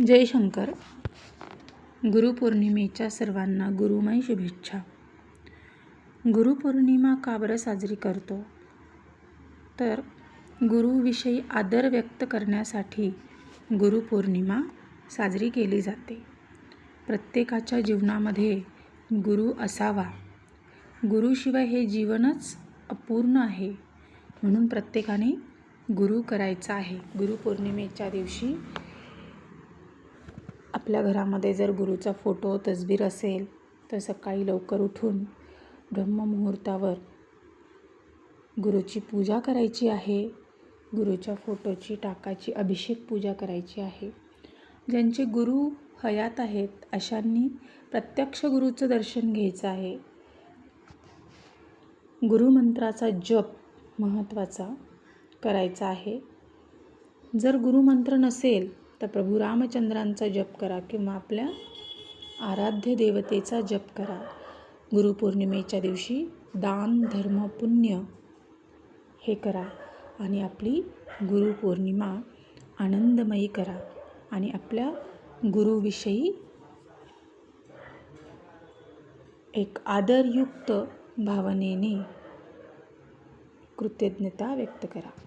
जय शंकर. गुरुपौर्णिमेच्या सर्वांना गुरुमय शुभेच्छा. गुरुपौर्णिमा का बरं साजरी करतो? तर गुरुविषयी आदर व्यक्त करण्यासाठी गुरुपौर्णिमा साजरी केली जाते. प्रत्येकाच्या जीवनामध्ये गुरु असावा. गुरुशिवाय हे जीवनच अपूर्ण आहे. म्हणून प्रत्येकाने गुरु करायचा आहे. गुरुपौर्णिमेच्या दिवशी आपल्या घरामध्ये जर गुरुचा फोटो तसबीर असेल तर सकाळी लवकर उठून ब्रह्ममुहूर्तावर गुरुची पूजा करायची आहे. गुरुच्या फोटोची टाकाची अभिषेक पूजा करायची आहे. ज्यांचे गुरु हयात आहेत अशांनी प्रत्यक्ष गुरुचं दर्शन घ्यायचं आहे. गुरुमंत्राचा जप महत्त्वाचा करायचा आहे. जर गुरुमंत्र नसेल तर प्रभू रामचंद्रांचा जप करा किंवा आपल्या आराध्य देवतेचा जप करा. गुरुपौर्णिमेच्या दिवशी दान धर्म पुण्य हे करा आणि आपली गुरुपौर्णिमा आनंदमयी करा आणि आपल्या गुरुविषयी एक आदरयुक्त भावनेने कृतज्ञता व्यक्त करा.